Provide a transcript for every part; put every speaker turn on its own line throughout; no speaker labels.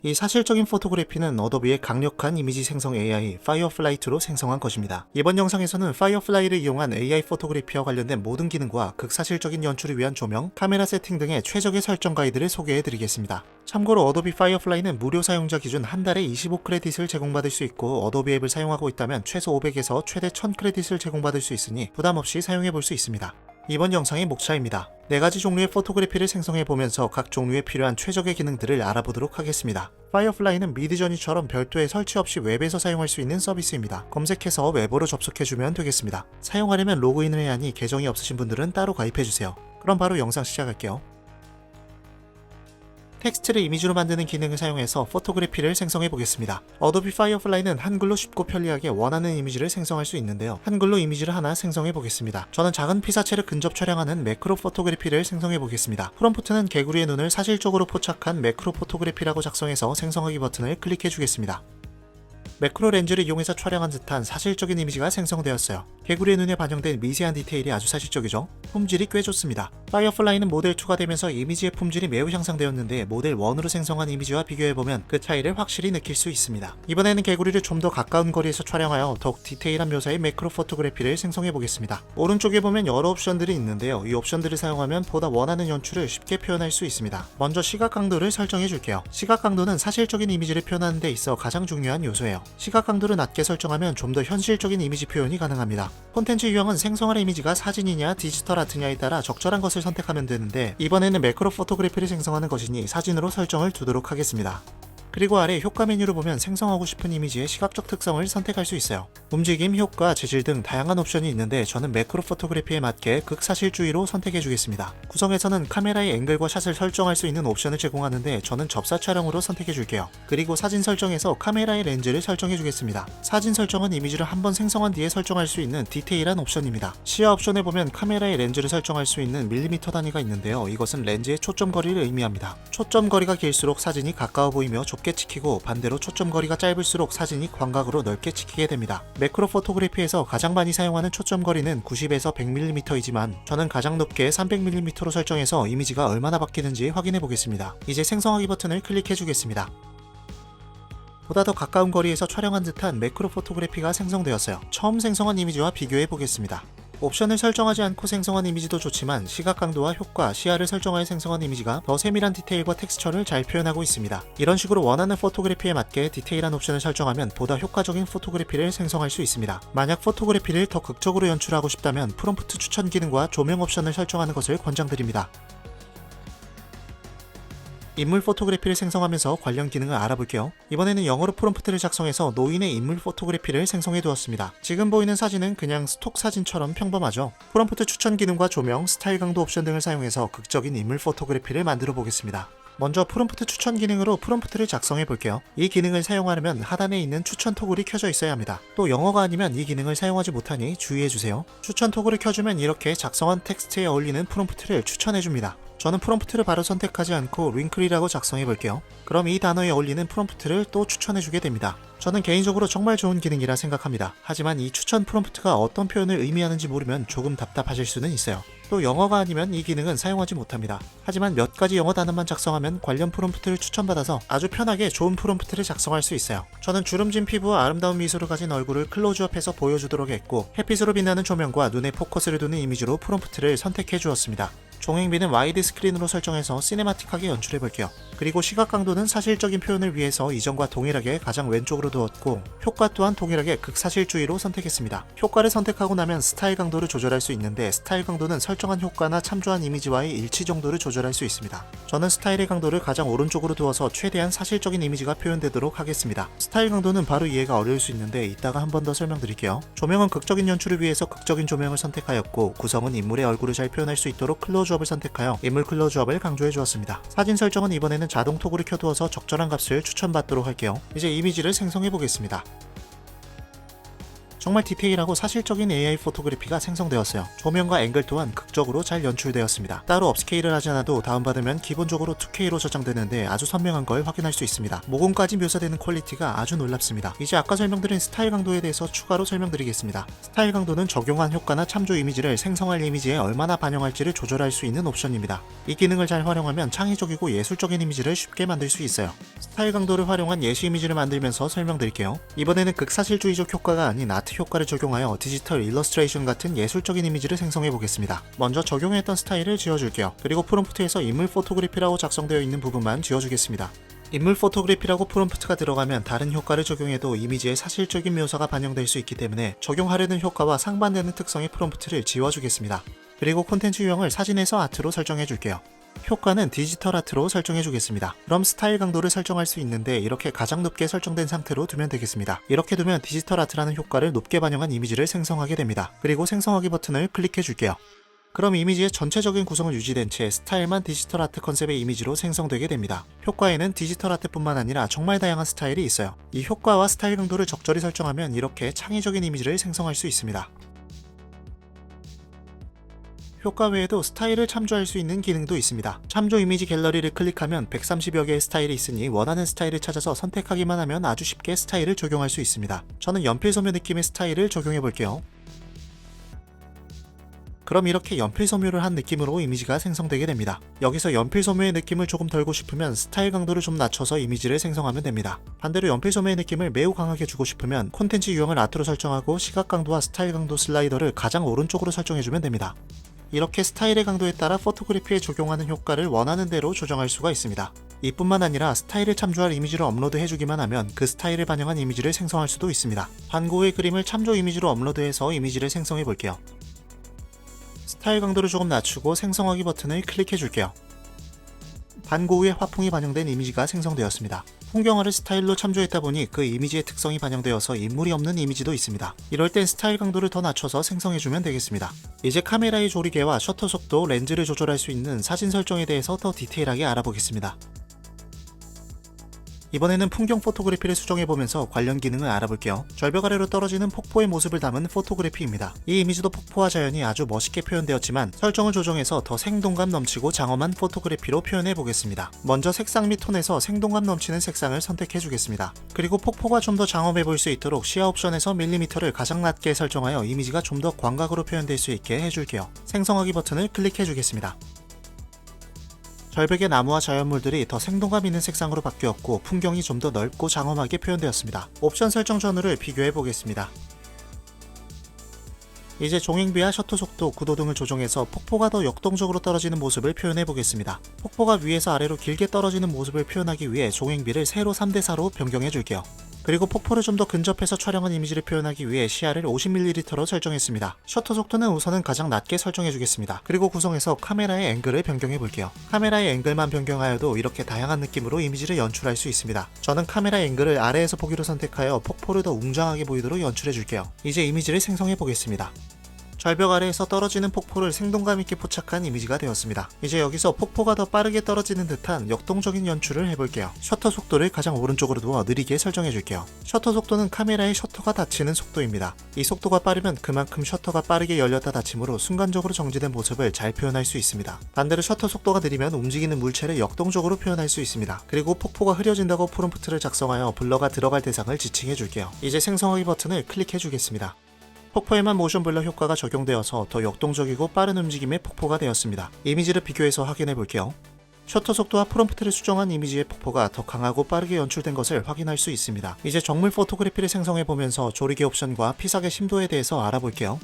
이 사실적인 포토그래피는 어도비의 강력한 이미지 생성 AI 파이어플라이2로 생성한 것입니다. 이번 영상에서는 파이어플라이를 이용한 AI 포토그래피와 관련된 모든 기능과 극사실적인 연출을 위한 조명, 카메라 세팅 등의 최적의 설정 가이드를 소개해드리겠습니다. 참고로 어도비 파이어플라이는 무료 사용자 기준 한 달에 25크레딧을 제공받을 수 있고 어도비 앱을 사용하고 있다면 최소 500에서 최대 1000크레딧을 제공받을 수 있으니 부담없이 사용해볼 수 있습니다. 이번 영상의 목차입니다. 4가지 종류의 포토그래피를 생성해보면서 각 종류에 필요한 최적의 기능들을 알아보도록 하겠습니다. 파이어플라이는 미드저니처럼 별도의 설치 없이 웹에서 사용할 수 있는 서비스입니다. 검색해서 웹으로 접속해주면 되겠습니다. 사용하려면 로그인을 해야 하니 계정이 없으신 분들은 따로 가입해주세요. 그럼 바로 영상 시작할게요. 텍스트를 이미지로 만드는 기능을 사용해서 포토그래피를 생성해 보겠습니다. 어도비 파이어플라이는 한글로 쉽고 편리하게 원하는 이미지를 생성할 수 있는데요. 한글로 이미지를 하나 생성해 보겠습니다. 저는 작은 피사체를 근접 촬영하는 매크로 포토그래피를 생성해 보겠습니다. 프롬프트는 개구리의 눈을 사실적으로 포착한 매크로 포토그래피라고 작성해서 생성하기 버튼을 클릭해 주겠습니다. 매크로 렌즈를 이용해서 촬영한 듯한 사실적인 이미지가 생성되었어요. 개구리의 눈에 반영된 미세한 디테일이 아주 사실적이죠? 품질이 꽤 좋습니다. 파이어플라이는 모델 2가 되면서 이미지의 품질이 매우 향상되었는데 모델 1으로 생성한 이미지와 비교해보면 그 차이를 확실히 느낄 수 있습니다. 이번에는 개구리를 좀 더 가까운 거리에서 촬영하여 더욱 디테일한 묘사의 매크로 포토그래피를 생성해보겠습니다. 오른쪽에 보면 여러 옵션들이 있는데요. 이 옵션들을 사용하면 보다 원하는 연출을 쉽게 표현할 수 있습니다. 먼저 시각 강도를 설정해줄게요. 시각 강도는 사실적인 이미지를 표현하는 데 있어 가장 중요한 요소예요. 시각 강도를 낮게 설정하면 좀 더 현실적인 이미지 표현이 가능합니다. 콘텐츠 유형은 생성할 이미지가 사진이냐 디지털 아트냐에 따라 적절한 것을 선택하면 되는데 이번에는 매크로 포토그래피를 생성하는 것이니 사진으로 설정을 두도록 하겠습니다. 그리고 아래 효과 메뉴를 보면 생성하고 싶은 이미지의 시각적 특성을 선택할 수 있어요. 움직임, 효과, 재질 등 다양한 옵션이 있는데 저는 매크로 포토그래피에 맞게 극사실주의로 선택해주겠습니다. 구성에서는 카메라의 앵글과 샷을 설정할 수 있는 옵션을 제공하는데 저는 접사 촬영으로 선택해줄게요. 그리고 사진 설정에서 카메라의 렌즈를 설정해주겠습니다. 사진 설정은 이미지를 한번 생성한 뒤에 설정할 수 있는 디테일한 옵션입니다. 시야 옵션에 보면 카메라의 렌즈를 설정할 수 있는 밀리미터 단위가 있는데요. 이것은 렌즈의 초점 거리를 의미합니다. 초점 거리가 길수록 사진이 가까워 보이며 좁게 찍히고 반대로 초점 거리가 짧을수록 사진이 광각으로 넓게 찍히게 됩니다. 매크로 포토그래피에서 가장 많이 사용하는 초점 거리는 90에서 100mm이지만 저는 가장 높게 300mm로 설정해서 이미지가 얼마나 바뀌는지 확인해 보겠습니다. 이제 생성하기 버튼을 클릭해 주겠습니다. 보다 더 가까운 거리에서 촬영한 듯한 매크로 포토그래피가 생성되었어요. 처음 생성한 이미지와 비교해 보겠습니다. 옵션을 설정하지 않고 생성한 이미지도 좋지만 시각 강도와 효과, 시야를 설정하여 생성한 이미지가 더 세밀한 디테일과 텍스처를 잘 표현하고 있습니다. 이런 식으로 원하는 포토그래피에 맞게 디테일한 옵션을 설정하면 보다 효과적인 포토그래피를 생성할 수 있습니다. 만약 포토그래피를 더 극적으로 연출하고 싶다면 프롬프트 추천 기능과 조명 옵션을 설정하는 것을 권장드립니다. 인물 포토그래피를 생성하면서 관련 기능을 알아볼게요. 이번에는 영어로 프롬프트를 작성해서 노인의 인물 포토그래피를 생성해 두었습니다. 지금 보이는 사진은 그냥 스톡 사진처럼 평범하죠. 프롬프트 추천 기능과 조명, 스타일 강도 옵션 등을 사용해서 극적인 인물 포토그래피를 만들어 보겠습니다. 먼저 프롬프트 추천 기능으로 프롬프트를 작성해 볼게요. 이 기능을 사용하려면 하단에 있는 추천 토글이 켜져 있어야 합니다. 또 영어가 아니면 이 기능을 사용하지 못하니 주의해 주세요. 추천 토글을 켜주면 이렇게 작성한 텍스트에 어울리는 프롬프트를 추천해 줍니다. 저는 프롬프트를 바로 선택하지 않고 링클이라고 작성해 볼게요. 그럼 이 단어에 어울리는 프롬프트를 또 추천해 주게 됩니다. 저는 개인적으로 정말 좋은 기능이라 생각합니다. 하지만 이 추천 프롬프트가 어떤 표현을 의미하는지 모르면 조금 답답하실 수는 있어요. 또 영어가 아니면 이 기능은 사용하지 못합니다. 하지만 몇 가지 영어 단어만 작성하면 관련 프롬프트를 추천받아서 아주 편하게 좋은 프롬프트를 작성할 수 있어요. 저는 주름진 피부와 아름다운 미소를 가진 얼굴을 클로즈업해서 보여주도록 했고 햇빛으로 빛나는 조명과 눈에 포커스를 두는 이미지로 프롬프트를 선택해 주었습니다. 종횡비는 와이드 스크린으로 설정해서 시네마틱하게 연출해 볼게요. 그리고 시각 강도는 사실적인 표현을 위해서 이전과 동일하게 가장 왼쪽으로 두었고 효과 또한 동일하게 극사실주의로 선택했습니다. 효과를 선택하고 나면 스타일 강도를 조절할 수 있는데 스타일 강도는 설정한 효과나 참조한 이미지와의 일치 정도를 조절할 수 있습니다. 저는 스타일의 강도를 가장 오른쪽으로 두어서 최대한 사실적인 이미지가 표현되도록 하겠습니다. 스타일 강도는 바로 이해가 어려울 수 있는데 이따가 한 번 더 설명드릴게요. 조명은 극적인 연출을 위해서 극적인 조명을 선택하였고 구성은 인물의 얼굴을 잘 표현할 수 있도록 클로즈업을 선택하여 인물 클로즈업을 강조해 주었습니다. 사진 설정은 이번에는 자동 토글을 켜두어서 적절한 값을 추천받도록 할게요. 이제 이미지를 생성해 보겠습니다. 정말 디테일하고 사실적인 AI 포토그래피가 생성되었어요. 조명과 앵글 또한 극적으로 잘 연출되었습니다. 따로 업스케일을 하지 않아도 다운받으면 기본적으로 2K로 저장되는데 아주 선명한 걸 확인할 수 있습니다. 모공까지 묘사되는 퀄리티가 아주 놀랍습니다. 이제 아까 설명드린 스타일 강도에 대해서 추가로 설명드리겠습니다. 스타일 강도는 적용한 효과나 참조 이미지를 생성할 이미지에 얼마나 반영할지를 조절할 수 있는 옵션입니다. 이 기능을 잘 활용하면 창의적이고 예술적인 이미지를 쉽게 만들 수 있어요. 스타일 강도를 활용한 예시 이미지를 만들면서 설명드릴게요. 이번에는 극사실주의적 효과가 아닌 아트 효과를 적용하여 디지털 일러스트레이션 같은 예술적인 이미지를 생성해 보겠습니다. 먼저 적용했던 스타일을 지워줄게요. 그리고 프롬프트에서 인물 포토그래피라고 작성되어 있는 부분만 지워주겠습니다. 인물 포토그래피라고 프롬프트가 들어가면 다른 효과를 적용해도 이미지의 사실적인 묘사가 반영될 수 있기 때문에 적용하려는 효과와 상반되는 특성의 프롬프트를 지워주겠습니다. 그리고 콘텐츠 유형을 사진에서 아트로 설정해 줄게요. 효과는 디지털 아트로 설정해 주겠습니다. 그럼 스타일 강도를 설정할 수 있는데 이렇게 가장 높게 설정된 상태로 두면 되겠습니다. 이렇게 두면 디지털 아트라는 효과를 높게 반영한 이미지를 생성하게 됩니다. 그리고 생성하기 버튼을 클릭해 줄게요. 그럼 이미지의 전체적인 구성은 유지된 채 스타일만 디지털 아트 컨셉의 이미지로 생성되게 됩니다. 효과에는 디지털 아트뿐만 아니라 정말 다양한 스타일이 있어요. 이 효과와 스타일 강도를 적절히 설정하면 이렇게 창의적인 이미지를 생성할 수 있습니다. 효과 외에도 스타일을 참조할 수 있는 기능도 있습니다. 참조 이미지 갤러리를 클릭하면 130여 개의 스타일이 있으니 원하는 스타일을 찾아서 선택하기만 하면 아주 쉽게 스타일을 적용할 수 있습니다. 저는 연필소묘 느낌의 스타일을 적용해 볼게요. 그럼 이렇게 연필소묘를 한 느낌으로 이미지가 생성되게 됩니다. 여기서 연필소묘의 느낌을 조금 덜고 싶으면 스타일 강도를 좀 낮춰서 이미지를 생성하면 됩니다. 반대로 연필소묘의 느낌을 매우 강하게 주고 싶으면 콘텐츠 유형을 아트로 설정하고 시각 강도와 스타일 강도 슬라이더를 가장 오른쪽으로 설정해주면 됩니다. 이렇게 스타일의 강도에 따라 포토그래피에 적용하는 효과를 원하는 대로 조정할 수가 있습니다. 이뿐만 아니라 스타일을 참조할 이미지를 업로드해주기만 하면 그 스타일을 반영한 이미지를 생성할 수도 있습니다. 반고의 그림을 참조 이미지로 업로드해서 이미지를 생성해 볼게요. 스타일 강도를 조금 낮추고 생성하기 버튼을 클릭해 줄게요. 반고우의 화풍이 반영된 이미지가 생성되었습니다. 풍경화를 스타일로 참조했다 보니 그 이미지의 특성이 반영되어서 인물이 없는 이미지도 있습니다. 이럴 땐 스타일 강도를 더 낮춰서 생성해주면 되겠습니다. 이제 카메라의 조리개와 셔터 속도, 렌즈를 조절할 수 있는 사진 설정에 대해서 더 디테일하게 알아보겠습니다. 이번에는 풍경 포토그래피를 수정해보면서 관련 기능을 알아볼게요. 절벽 아래로 떨어지는 폭포의 모습을 담은 포토그래피입니다. 이 이미지도 폭포와 자연이 아주 멋있게 표현되었지만 설정을 조정해서 더 생동감 넘치고 장엄한 포토그래피로 표현해보겠습니다. 먼저 색상 및 톤에서 생동감 넘치는 색상을 선택해주겠습니다. 그리고 폭포가 좀 더 장엄해 보일 수 있도록 시야 옵션에서 밀리미터를 가장 낮게 설정하여 이미지가 좀 더 광각으로 표현될 수 있게 해줄게요. 생성하기 버튼을 클릭해주겠습니다. 절벽의 나무와 자연물들이 더 생동감 있는 색상으로 바뀌었고 풍경이 좀 더 넓고 장엄하게 표현되었습니다. 옵션 설정 전후를 비교해 보겠습니다. 이제 종횡비와 셔터 속도, 구도 등을 조정해서 폭포가 더 역동적으로 떨어지는 모습을 표현해 보겠습니다. 폭포가 위에서 아래로 길게 떨어지는 모습을 표현하기 위해 종횡비를 세로 3대4로 변경해 줄게요. 그리고 폭포를 좀 더 근접해서 촬영한 이미지를 표현하기 위해 시야를 50mm로 설정했습니다. 셔터 속도는 우선은 가장 낮게 설정해 주겠습니다. 그리고 구성에서 카메라의 앵글을 변경해 볼게요. 카메라의 앵글만 변경하여도 이렇게 다양한 느낌으로 이미지를 연출할 수 있습니다. 저는 카메라 앵글을 아래에서 보기로 선택하여 폭포를 더 웅장하게 보이도록 연출해 줄게요. 이제 이미지를 생성해 보겠습니다. 절벽 아래에서 떨어지는 폭포를 생동감 있게 포착한 이미지가 되었습니다. 이제 여기서 폭포가 더 빠르게 떨어지는 듯한 역동적인 연출을 해볼게요. 셔터 속도를 가장 오른쪽으로 두어 느리게 설정해줄게요. 셔터 속도는 카메라의 셔터가 닫히는 속도입니다. 이 속도가 빠르면 그만큼 셔터가 빠르게 열렸다 닫힘으로 순간적으로 정지된 모습을 잘 표현할 수 있습니다. 반대로 셔터 속도가 느리면 움직이는 물체를 역동적으로 표현할 수 있습니다. 그리고 폭포가 흐려진다고 프롬프트를 작성하여 블러가 들어갈 대상을 지칭해줄게요. 이제 생성하기 버튼을 클릭해주겠습니다. 폭포에만 모션 블러 효과가 적용되어서 더 역동적이고 빠른 움직임의 폭포가 되었습니다. 이미지를 비교해서 확인해 볼게요. 셔터 속도와 프롬프트를 수정한 이미지의 폭포가 더 강하고 빠르게 연출된 것을 확인할 수 있습니다. 이제 정물 포토그래피를 생성해 보면서 조리개 옵션과 피삭의 심도에 대해서 알아볼게요.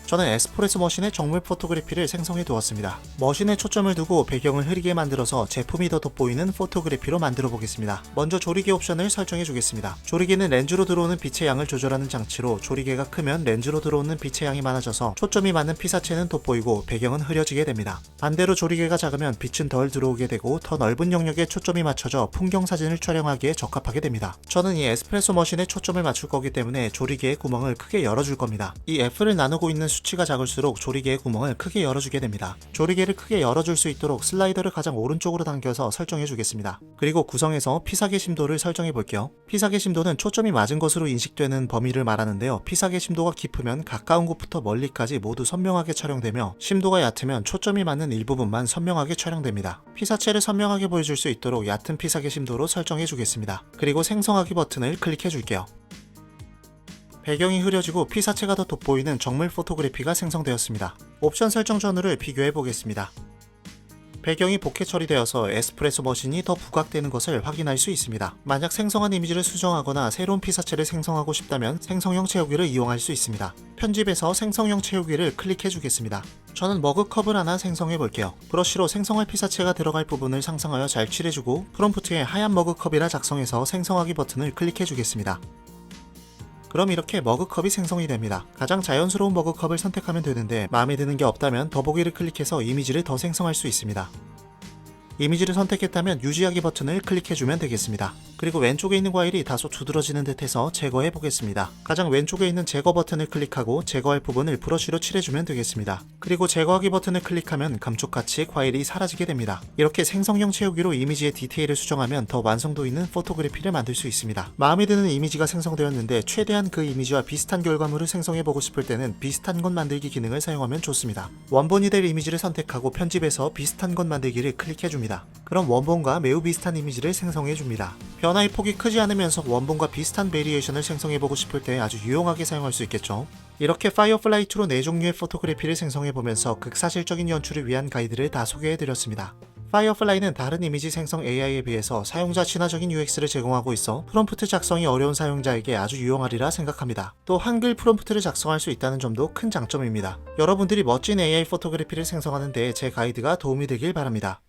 저는 에스프레소 머신의 정물 포토그래피를 생성해 두었습니다. 머신에 초점을 두고 배경을 흐리게 만들어서 제품이 더 돋보이는 포토그래피로 만들어 보겠습니다. 먼저 조리개 옵션을 설정해 주겠습니다. 조리개는 렌즈로 들어오는 빛의 양을 조절하는 장치로 조리개가 크면 렌즈로 들어오는 빛의 양이 많아져서 초점이 맞는 피사체는 돋보이고 배경은 흐려지게 됩니다. 반대로 조리개가 작으면 빛은 덜 들어오게 되고 더 넓은 영역에 초점이 맞춰져 풍경 사진을 촬영하기에 적합하게 됩니다. 저는 이 에스프레소 머신에 초점을 맞출 거기 때문에 조리개의 구멍을 크게 열어줄 겁니다. 이 F를 나누고 있는 수치가 작을수록 조리개의 구멍을 크게 열어주게 됩니다. 조리개를 크게 열어줄 수 있도록 슬라이더를 가장 오른쪽으로 당겨서 설정해 주겠습니다. 그리고 구성에서 피사계 심도를 설정해 볼게요. 피사계 심도는 초점이 맞은 것으로 인식되는 범위를 말하는데요. 피사계 심도가 깊으면 가까운 곳부터 멀리까지 모두 선명하게 촬영되며, 심도가 얕으면 초점이 맞는 일부분만 선명하게 촬영됩니다. 피사체를 선명하게 보여줄 수 있도록 얕은 피사계 심도로 설정해 주겠습니다. 그리고 생성하기 버튼을 클릭해 줄게요. 배경이 흐려지고 피사체가 더 돋보이는 정물 포토그래피가 생성되었습니다. 옵션 설정 전후를 비교해 보겠습니다. 배경이 복회 처리되어서 에스프레소 머신이 더 부각되는 것을 확인할 수 있습니다. 만약 생성한 이미지를 수정하거나 새로운 피사체를 생성하고 싶다면 생성형 채우기를 이용할 수 있습니다. 편집에서 생성형 채우기를 클릭해 주겠습니다. 저는 머그컵을 하나 생성해 볼게요. 브러쉬로 생성할 피사체가 들어갈 부분을 상상하여 잘 칠해주고, 프롬프트에 하얀 머그컵이라 작성해서 생성하기 버튼을 클릭해 주겠습니다. 그럼 이렇게 머그컵이 생성이 됩니다. 가장 자연스러운 머그컵을 선택하면 되는데, 마음에 드는 게 없다면 더보기를 클릭해서 이미지를 더 생성할 수 있습니다. 이미지를 선택했다면 유지하기 버튼을 클릭해주면 되겠습니다. 그리고 왼쪽에 있는 과일이 다소 두드러지는 듯해서 제거해 보겠습니다. 가장 왼쪽에 있는 제거 버튼을 클릭하고 제거할 부분을 브러쉬로 칠해주면 되겠습니다. 그리고 제거하기 버튼을 클릭하면 감쪽같이 과일이 사라지게 됩니다. 이렇게 생성형 채우기로 이미지의 디테일을 수정하면 더 완성도 있는 포토그래피를 만들 수 있습니다. 마음에 드는 이미지가 생성되었는데 최대한 그 이미지와 비슷한 결과물을 생성해보고 싶을 때는 비슷한 것 만들기 기능을 사용하면 좋습니다. 원본이 될 이미지를 선택하고 편집해서 비슷한 것 만들기를 클릭해줍니다. 그럼 원본과 매우 비슷한 이미지를 생성해줍니다. 변화의 폭이 크지 않으면서 원본과 비슷한 베리에이션을 생성해보고 싶을 때 아주 유용하게 사용할 수 있겠죠. 이렇게 파이어플라이 2로 4종류의 포토그래피를 생성해보면서 극사실적인 연출을 위한 가이드를 다 소개해드렸습니다. 파이어플라이는 다른 이미지 생성 AI에 비해서 사용자 친화적인 UX를 제공하고 있어 프롬프트 작성이 어려운 사용자에게 아주 유용하리라 생각합니다. 또 한글 프롬프트를 작성할 수 있다는 점도 큰 장점입니다. 여러분들이 멋진 AI 포토그래피를 생성하는 데 제 가이드가 도움이 되길 바랍니다.